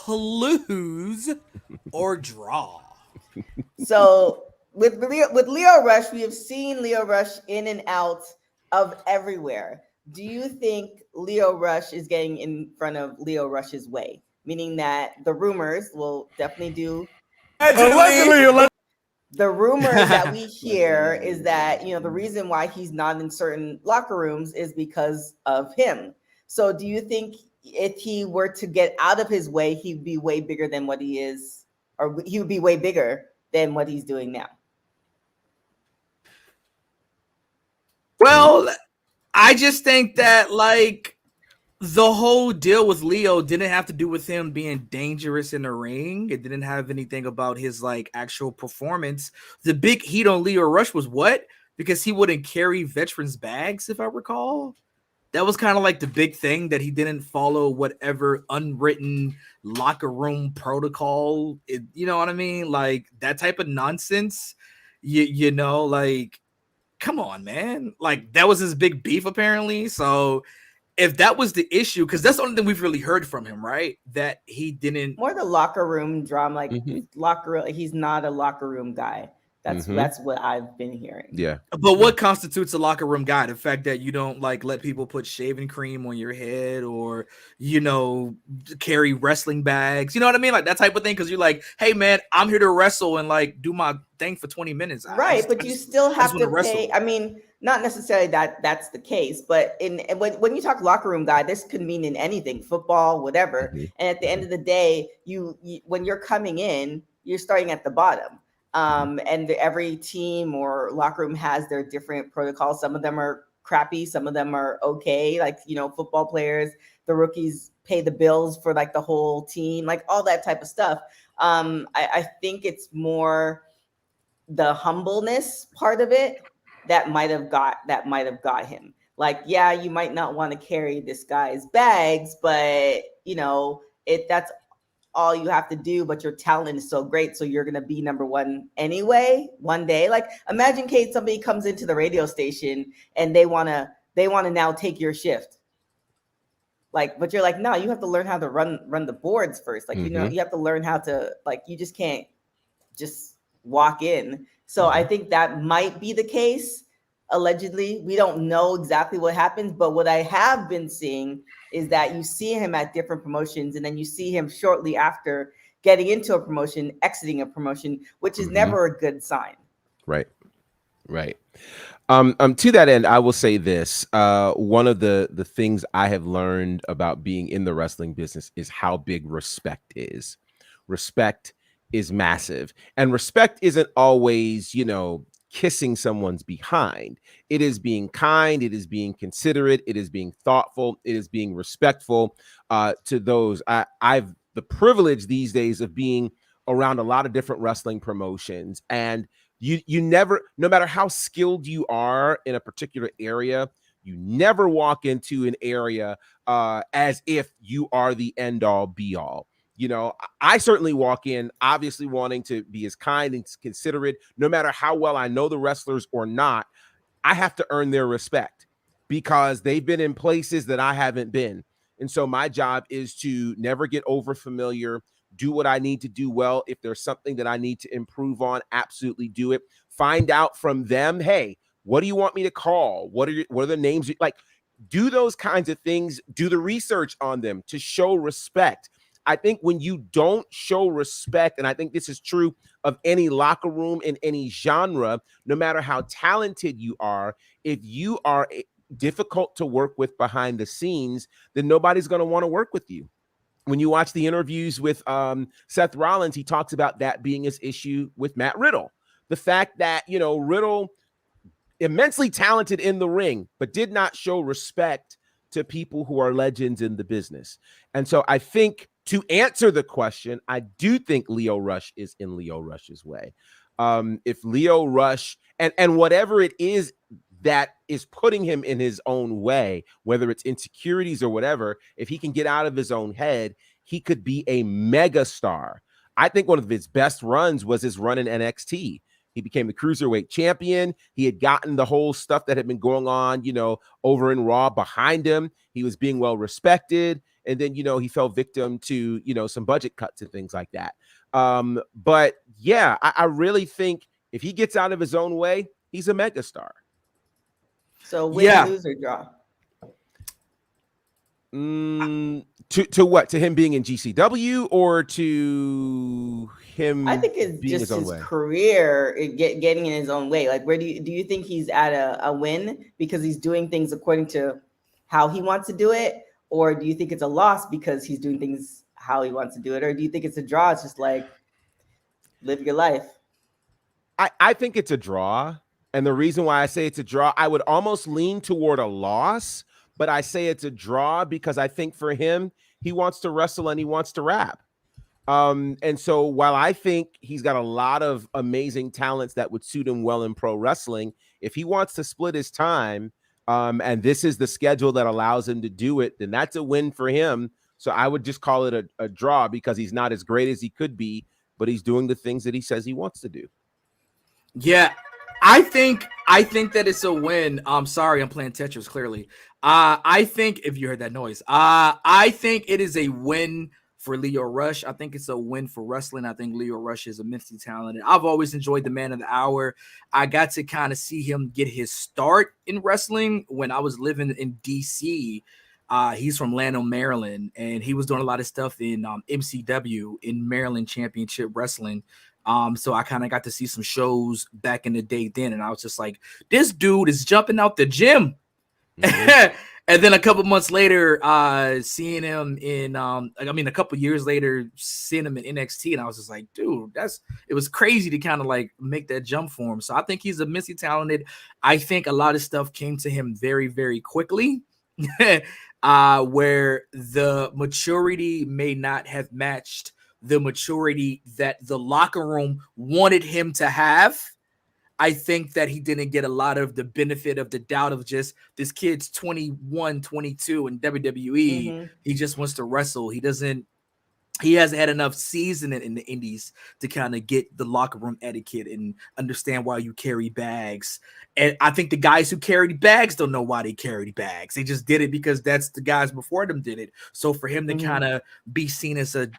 lose, or draw. So with Lio Rush, we have seen Lio Rush in and out of everywhere. Do you think Lio Rush is getting in front of Lio Rush's way? Meaning that the rumors will definitely do. Allegedly. The rumors that we hear is that, the reason why he's not in certain locker rooms is because of him. So do you think if he were to get out of his way, he'd be way bigger than what he is, or he would be way bigger than what he's doing now? Well, I just think that like the whole deal with Lio didn't have to do with him being dangerous in the ring. It didn't have anything about his like actual performance. The big heat on Lio Rush was what? Because he wouldn't carry veterans bags, if I recall. That was kind of like the big thing, that he didn't follow whatever unwritten locker room protocol. You know what I mean? Like that type of nonsense. You know, like, come on, man. Like that was his big beef apparently. So if that was the issue, because that's the only thing we've really heard from him, right? That he didn't. More the locker room drama, like locker. He's not a locker room guy. That's what I've been hearing. Yeah. But what constitutes a locker room guy? The fact that you don't like let people put shaving cream on your head, or carry wrestling bags. You know what I mean? Like that type of thing. Because you're like, hey man, I'm here to wrestle and like do my thing for 20 minutes. Right, but you still have to pay. I mean, not necessarily that's the case, but when you talk locker room guy, this could mean in anything, football, whatever. And at the end of the day, you when you're coming in, you're starting at the bottom. And every team or locker room has their different protocols. Some of them are crappy, some of them are okay. Like, football players, the rookies pay the bills for like the whole team, like all that type of stuff. I think it's more the humbleness part of it that might have got him. Like, yeah, you might not want to carry this guy's bags, but that's all you have to do, but your talent is so great, so you're gonna be number one anyway one day. Like, imagine, Kate, somebody comes into the radio station and they wanna now take your shift. Like, but you're like, no, you have to learn how to run the boards first. Like, you have to learn how to, like, you just can't just walk in. So I think that might be the case. Allegedly, we don't know exactly what happens, but what I have been seeing is that you see him at different promotions, and then you see him shortly after getting into a promotion, exiting a promotion, which is never a good sign. Right. To that end, I will say this. One of the things I have learned about being in the wrestling business is how big respect is. Respect is massive. And respect isn't always, kissing someone's behind. It is being kind. It is being considerate. It is being thoughtful. It is being respectful to those. I've the privilege these days of being around a lot of different wrestling promotions, and you never, no matter how skilled you are in a particular area, you never walk into an area as if you are the end all be all. I certainly walk in obviously wanting to be as kind and considerate. No matter how well I know the wrestlers or not, I have to earn their respect because they've been in places that I haven't been. And so my job is to never get over familiar, do what I need to do well. If there's something that I need to improve on, absolutely do it. Find out from them, hey, what do you want me to call? What are the names? Like, do those kinds of things, do the research on them to show respect. I think when you don't show respect, and I think this is true of any locker room in any genre, no matter how talented you are, if you are difficult to work with behind the scenes, then nobody's going to want to work with you. When you watch the interviews with Seth Rollins, he talks about that being his issue with Matt Riddle. The fact that, Riddle, immensely talented in the ring, but did not show respect to people who are legends in the business. And so I think, to answer the question, I do think Lio Rush is in Lio Rush's way. If Lio Rush and whatever it is that is putting him in his own way, whether it's insecurities or whatever, if he can get out of his own head, he could be a mega star. I think one of his best runs was his run in NXT. He became the cruiserweight champion. He had gotten the whole stuff that had been going on, over in Raw behind him. He was being well respected. And then, he fell victim to, some budget cuts and things like that. But yeah, I really think If he gets out of his own way, he's a megastar. So win, lose, or draw? To what? To him being in GCW, or to him? I think it's being just his his way? career getting in his own way. Like, where do you think he's at a win because he's doing things according to how he wants to do it, or do you think it's a loss because he's doing things how he wants to do it, or do you think it's a draw? It's just like live your life. I think it's a draw, and the reason why I say it's a draw, I would almost lean toward a loss, but I say it's a draw because I think for him, he wants to wrestle and he wants to rap. And so while I think he's got a lot of amazing talents that would suit him well in pro wrestling, if he wants to split his time, and this is the schedule that allows him to do it, then that's a win for him. So I would just call it a draw because he's not as great as he could be, but he's doing the things that he says he wants to do. Yeah, I think that it's a win. I'm sorry, I'm playing Tetris. Clearly, I think if you heard that noise, I think it is a win for Lio Rush. I think it's a win for wrestling. I think Lio Rush is immensely talented. I've always enjoyed the Man of the Hour. I got to kind of see him get his start in wrestling when I was living in DC. He's from Lanham, Maryland, and he was doing a lot of stuff in MCW, in Maryland Championship Wrestling. So I kind of got to see some shows back in the day then, and I was just like, this dude is jumping out the gym. Mm-hmm. And then a couple months later, seeing him in, a couple years later, seeing him in NXT, and I was just like, dude, it was crazy to kind of like make that jump for him. So I think he's immensely talented. I think a lot of stuff came to him very, very quickly, where the maturity may not have matched the maturity that the locker room wanted him to have. I think that he didn't get a lot of the benefit of the doubt of just this kid's 21, 22 in WWE. Mm-hmm. He just wants to wrestle. He hasn't had enough seasoning in the indies to kind of get the locker room etiquette and understand why you carry bags. And I think the guys who carried bags don't know why they carried bags. They just did it because that's the guys before them did it. So for him to kind of be seen as a,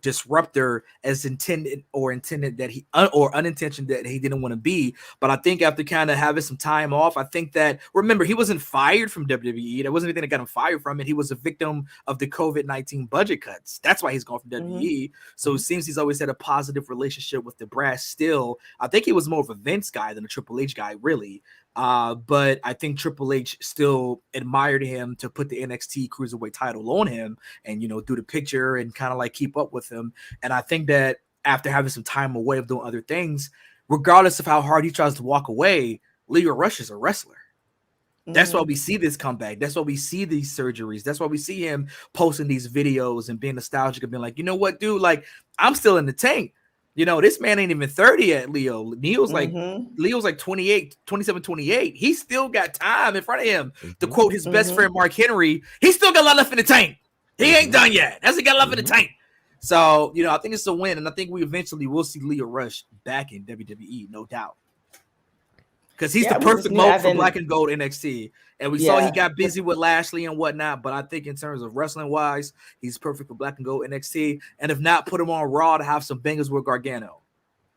disruptor, as intended that he, or unintentional that he didn't want to be. But I think after kind of having some time off, I think that, remember, he wasn't fired from WWE. There wasn't anything that got him fired from it. He was a victim of the COVID-19 budget cuts. That's why he's gone from WWE. So it seems he's always had a positive relationship with the brass still. I think he was more of a Vince guy than a Triple H guy, really. But I think Triple H still admired him to put the NXT Cruiserweight title on him and, do the picture and kind of like keep up with him. And I think that after having some time away of doing other things, regardless of how hard he tries to walk away, Lio Rush is a wrestler. That's why we see this comeback. That's why we see these surgeries. That's why we see him posting these videos and being nostalgic and being like, you know what, dude, like, I'm still in the tank. This man ain't even 30 yet, Lio. Leo's like 28, 27, 28. He still got time in front of him. To quote his best friend, Mark Henry, he still got a lot left in the tank. He ain't done yet. Hasn't got enough in the tank. So, I think it's a win. And I think we eventually will see Lio Rush back in WWE, no doubt. Because he's the perfect mold for Black and Gold NXT. And we saw he got busy with Lashley and whatnot. But I think in terms of wrestling wise, he's perfect for Black and Gold NXT. And if not, put him on Raw to have some bangers with Gargano.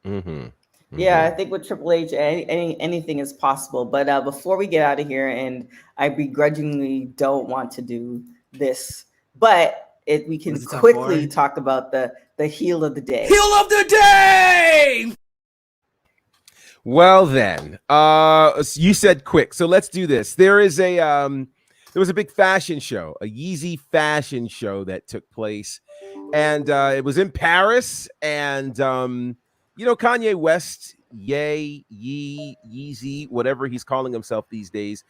Yeah, I think with Triple H, anything is possible. But before we get out of here, and I begrudgingly don't want to do this, but we can quickly talk about the heel of the day. Heel of the day! Well then, you said quick, so let's do this. There was a big fashion show, a Yeezy fashion show that took place, and it was in Paris. And Kanye West, Yeezy, whatever he's calling himself these days,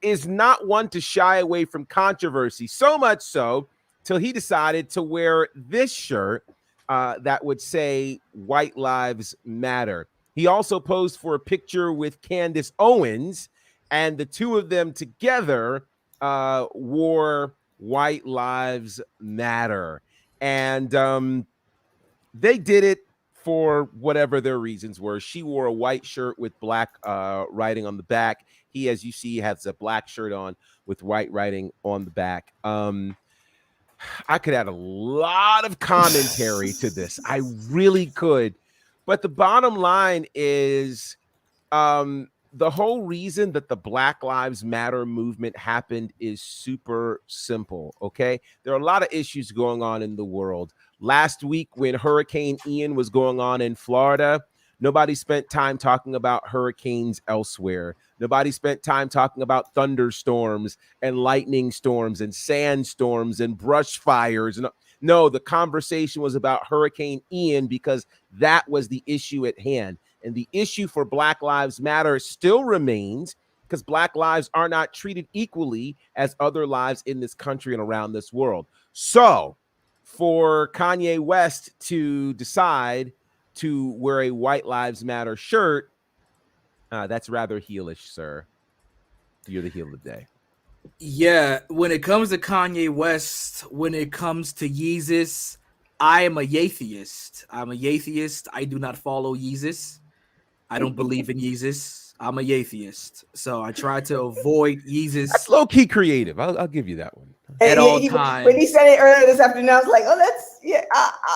is not one to shy away from controversy. So much so, till he decided to wear this shirt that would say "White Lives Matter." He also posed for a picture with Candace Owens, and the two of them together wore "White Lives Matter." And they did it for whatever their reasons were. She wore a white shirt with black writing on the back. He, as you see, has a black shirt on with white writing on the back. I could add a lot of commentary to this. I really could. But the bottom line is, the whole reason that the Black Lives Matter movement happened is super simple, okay? There are a lot of issues going on in the world. Last week, when Hurricane Ian was going on in Florida, nobody spent time talking about hurricanes elsewhere. Nobody spent time talking about thunderstorms and lightning storms and sandstorms and brush fires. No, the conversation was about Hurricane Ian because that was the issue at hand. And the issue for Black Lives Matter still remains because Black lives are not treated equally as other lives in this country and around this world. So for Kanye West to decide to wear a White Lives Matter shirt, that's rather heelish, sir. You're the heel of the day. Yeah, when it comes to Kanye West, when it comes to Yeezus, I am a atheist. I'm a atheist. I do not follow Yeezus. I don't believe in Yeezus. I'm a atheist. So I try to avoid Yeezus. That's low-key creative. I'll give you that one. At all times. When he said it earlier this afternoon, I was like, "Oh, that's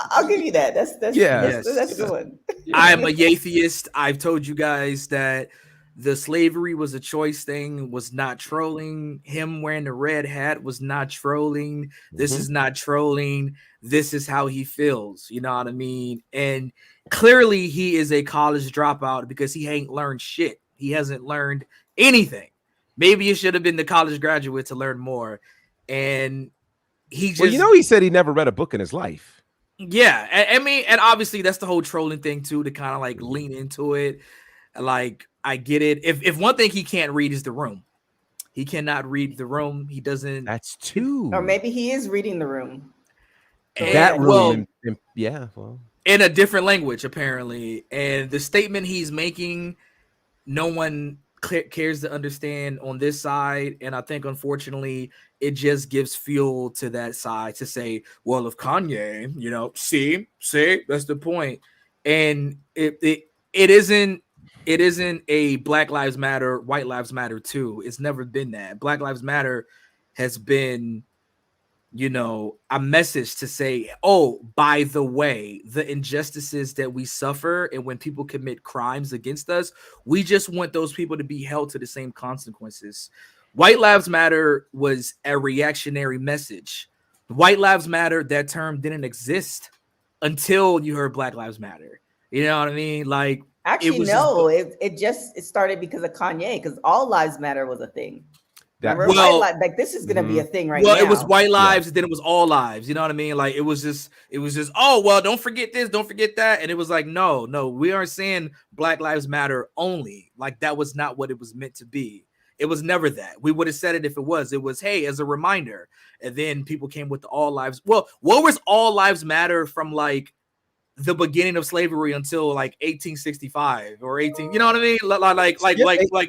I'll give you that. That's yeah, that's a good one." I am a atheist. I've told you guys that the slavery was a choice thing, was not trolling. Him wearing the red hat was not trolling. This is not trolling. This is how he feels. You know what I mean? And clearly he is a college dropout because he ain't learned shit. He hasn't learned anything. Maybe it should have been the college graduate to learn more. And he just, well, he said he never read a book in his life. Yeah. I mean, and obviously that's the whole trolling thing too, to kind of like lean into it. Like, I get it. If one thing he can't read is The Room. He cannot read The Room. He doesn't. That's two. Or maybe he is reading The Room. That room. Well, in a different language, apparently. And the statement he's making, no one cares to understand on this side. And I think, unfortunately, it just gives fuel to that side to say, well, if Kanye, see, that's the point. And it isn't a Black Lives Matter, White Lives Matter too. It's never been that. Black Lives Matter has been, a message to say, oh, by the way, the injustices that we suffer and when people commit crimes against us, we just want those people to be held to the same consequences. White Lives Matter was a reactionary message. White Lives Matter, that term didn't exist until you heard Black Lives Matter. You know what I mean? Like, actually, no, it started because of Kanye, because All Lives Matter was a thing. Like this is gonna be a thing right now. Well, it was white lives, and then it was all lives. You know what I mean? Like it was just, oh well, don't forget this, don't forget that. And it was like, no, we aren't saying Black Lives Matter only. Like that was not what it was meant to be. It was never that. We would have said it if it was. It was, hey, as a reminder. And then people came with the all lives. Well, what was All Lives Matter from like the beginning of slavery until like 1865 or 18, you know what I mean? Like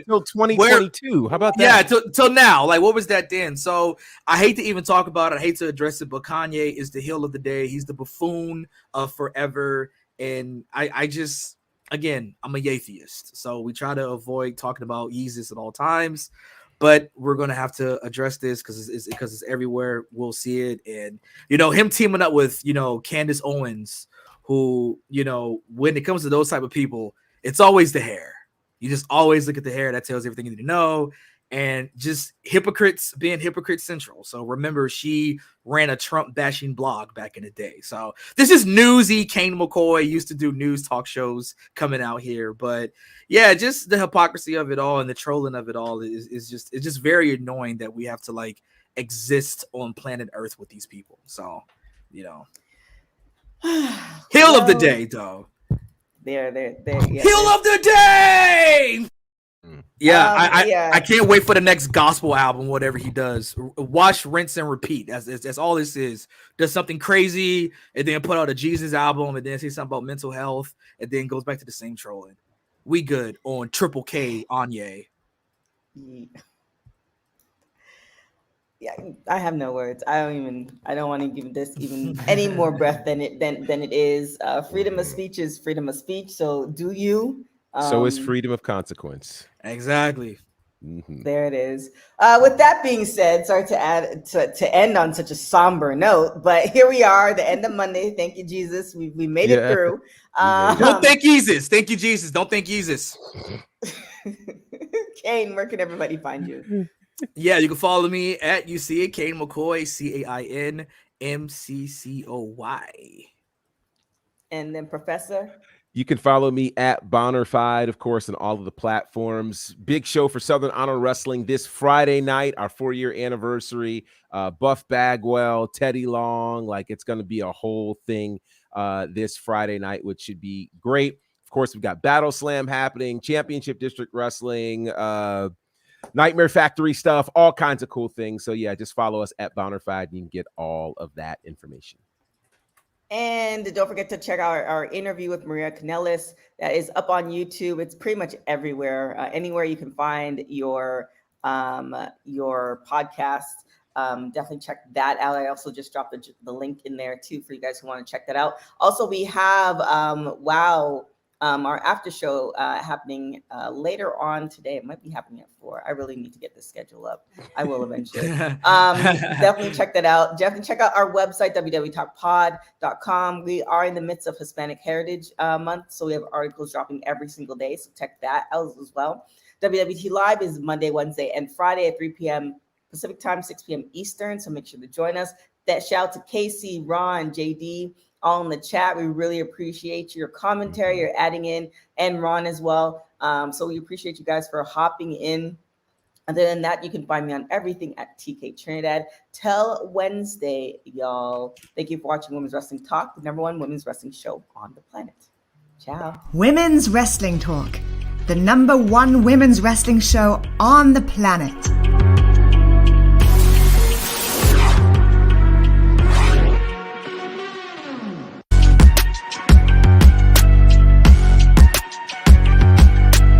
till 2022. How about that? Yeah, till now. Like, what was that then? So I hate to even talk about it. I hate to address it, but Kanye is the heel of the day. He's the buffoon of forever. And I just, again, I'm a atheist. So we try to avoid talking about Yeezus at all times. But we're going to have to address this because it's everywhere. We'll see it. And, him teaming up with, Candace Owens, who, when it comes to those type of people, it's always the hair. You just always look at the hair. That tells everything you need to know. And just hypocrites being hypocrite central. So remember, she ran a Trump bashing blog back in the day. So this is newsy. Kane McCoy used to do news talk shows coming out here. But yeah, just the hypocrisy of it all and the trolling of it all is just very annoying that we have to like exist on planet Earth with these people. So, Heel of the day, though. Yeah. Heel of the day. Yeah, I can't wait for the next gospel album, whatever he does. Wash, rinse, and repeat. That's all this is. Does something crazy, and then put out a Jesus album, and then say something about mental health, and then goes back to the same trolling. We good on Triple K Anye. Yeah, I have no words. I don't want to give this even any more breath than it is. Freedom of speech is freedom of speech. So do you? So is freedom of consequence. Exactly. There it is. With that being said, sorry to end on such a somber note, but here we are, the end of Monday. Thank you, Jesus. We made it through. Don't thank Jesus. Thank you, Jesus. Don't thank Jesus. Kane, where can everybody find you? Yeah, you can follow me at UCA Kane McCoy, CainMcCoy. And then Professor. You can follow me at Bonnerfied, of course, on all of the platforms. Big show for Southern Honor Wrestling this Friday night, our 4-year anniversary. Buff Bagwell, Teddy Long, like it's going to be a whole thing this Friday night, which should be great. Of course, we've got Battle Slam happening, Championship District Wrestling, Nightmare Factory stuff, all kinds of cool things. So yeah, just follow us at Bonnerfied and you can get all of that information. And don't forget to check out our interview with Maria Kanellis. That is up on YouTube. It's pretty much everywhere, anywhere you can find your podcast. Definitely check that out. I also just dropped the link in there too for you guys who want to check that out. Also, we have our after show happening later on today. It might be happening at 4. I really need to get this schedule up. I will eventually. Definitely check that out. Definitely check out our website, www.talkpod.com. We are in the midst of Hispanic Heritage Month, so we have articles dropping every single day. So check that out as well. WWT Live is Monday, Wednesday, and Friday at 3 p.m. Pacific time, 6 p.m. Eastern. So make sure to join us. That shout to Casey, Ron, JD, all in the chat. We really appreciate your commentary, you're adding in, and Ron as well. So we appreciate you guys for hopping in. Other than that, you can find me on everything at TK Trinidad. Till Wednesday, y'all. Thank you for watching Women's Wrestling Talk, the #1 women's wrestling show on the planet. Ciao. Women's Wrestling Talk, the #1 women's wrestling show on the planet.